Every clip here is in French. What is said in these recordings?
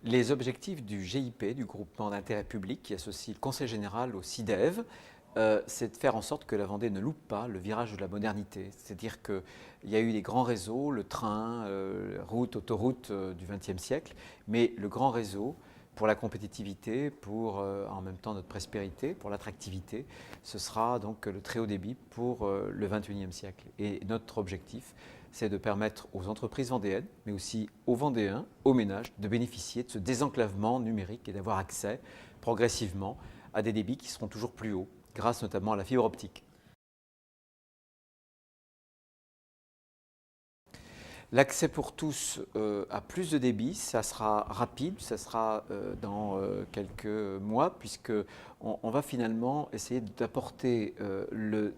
Les objectifs du GIP, du groupement d'intérêt public, qui associe le Conseil général au CIDEV, c'est de faire en sorte que la Vendée ne loupe pas le virage de la modernité. C'est-à-dire qu'il y a eu les grands réseaux, le train, route, autoroute du XXe siècle, mais le grand réseau, pour la compétitivité, pour en même temps notre prospérité, pour l'attractivité, ce sera donc le très haut débit pour le XXIe siècle. Et notre objectif, c'est de permettre aux entreprises vendéennes, mais aussi aux Vendéens, aux ménages, de bénéficier de ce désenclavement numérique et d'avoir accès progressivement à des débits qui seront toujours plus hauts, grâce notamment à la fibre optique. L'accès pour tous à plus de débit, ça sera rapide, ça sera dans quelques mois, puisque on va finalement essayer d'apporter le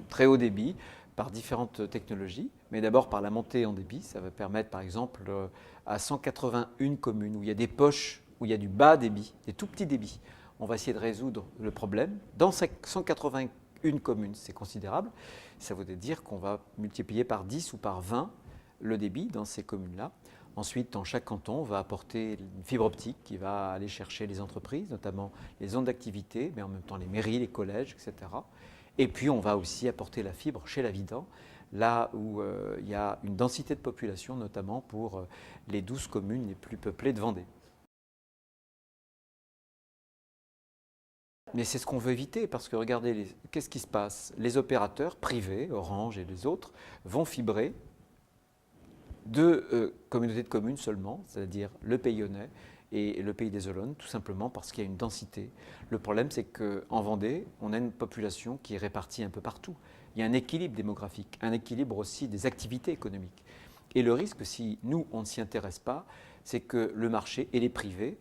très haut débit par différentes technologies, mais d'abord par la montée en débit. Ça va permettre par exemple à 181 communes où il y a des poches, où il y a du bas débit, des tout petits débits. On va essayer de résoudre le problème. Dans 181 communes, c'est considérable. Ça veut dire qu'on va multiplier par 10 ou par 20 le débit dans ces communes-là. Ensuite, dans chaque canton, on va apporter une fibre optique qui va aller chercher les entreprises, notamment les zones d'activité, mais en même temps les mairies, les collèges, etc. Et puis, on va aussi apporter la fibre chez l'habitant, là où il y a une densité de population, notamment pour les 12 communes les plus peuplées de Vendée. Mais c'est ce qu'on veut éviter, parce que regardez, qu'est-ce qui se passe? Les opérateurs privés, Orange et les autres, vont fibrer deux communautés de communes seulement, c'est-à-dire le Pays Lyonnais et le Pays des Olonnes, tout simplement parce qu'il y a une densité. Le problème, c'est qu'en Vendée, on a une population qui est répartie un peu partout. Il y a un équilibre démographique, un équilibre aussi des activités économiques. Et le risque, si nous, on ne s'y intéresse pas, c'est que le marché et les privés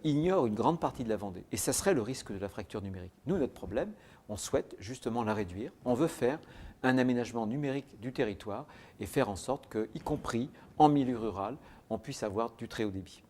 ignorent une grande partie de la Vendée. Et ça serait le risque de la fracture numérique. Nous, notre problème, on souhaite justement la réduire. On veut faire un aménagement numérique du territoire et faire en sorte que, y compris en milieu rural, on puisse avoir du très haut débit.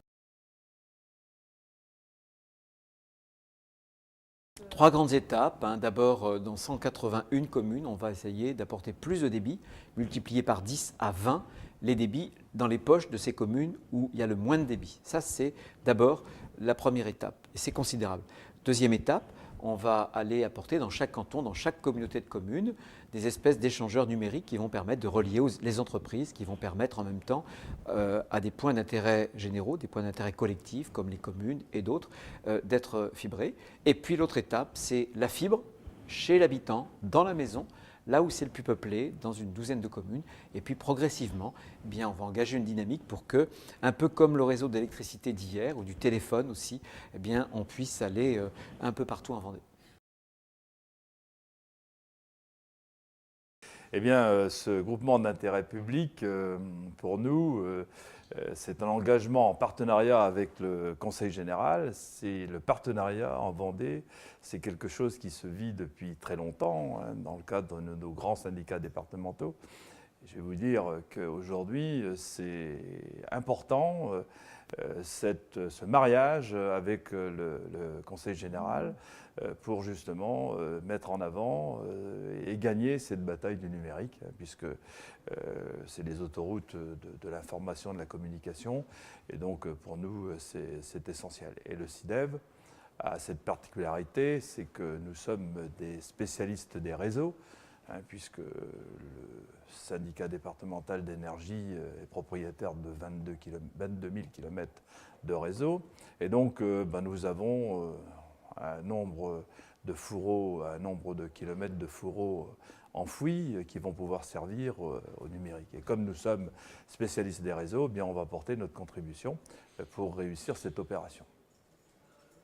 Trois grandes étapes. D'abord, dans 181 communes, on va essayer d'apporter plus de débit, multiplié par 10 à 20 les débits dans les poches de ces communes où il y a le moins de débit. Ça, c'est d'abord la première étape, et c'est considérable. Deuxième étape, on va aller apporter dans chaque canton, dans chaque communauté de communes, des espèces d'échangeurs numériques qui vont permettre de relier les entreprises, qui vont permettre en même temps à des points d'intérêt généraux, des points d'intérêt collectifs comme les communes et d'autres, d'être fibrés. Et puis l'autre étape, c'est la fibre chez l'habitant, dans la maison, là où c'est le plus peuplé, dans une douzaine de communes. Et puis progressivement, eh bien, on va engager une dynamique pour que, un peu comme le réseau d'électricité d'hier ou du téléphone aussi, eh bien, on puisse aller un peu partout en Vendée. Eh bien, ce groupement d'intérêt public, pour nous, c'est un engagement en partenariat avec le Conseil général. C'est le partenariat en Vendée. C'est quelque chose qui se vit depuis très longtemps dans le cadre de nos grands syndicats départementaux. Je vais vous dire qu'aujourd'hui, c'est important, ce mariage avec le Conseil général pour justement mettre en avant et gagner cette bataille du numérique, puisque c'est les autoroutes de l'information, de la communication, et donc pour nous, c'est essentiel. Et le CIDEV a cette particularité, c'est que nous sommes des spécialistes des réseaux, puisque le syndicat départemental d'énergie est propriétaire de 22 000 km de réseau. Et donc, nous avons un nombre de fourreaux, un nombre de kilomètres de fourreaux enfouis qui vont pouvoir servir au numérique. Et comme nous sommes spécialistes des réseaux, eh bien, on va apporter notre contribution pour réussir cette opération.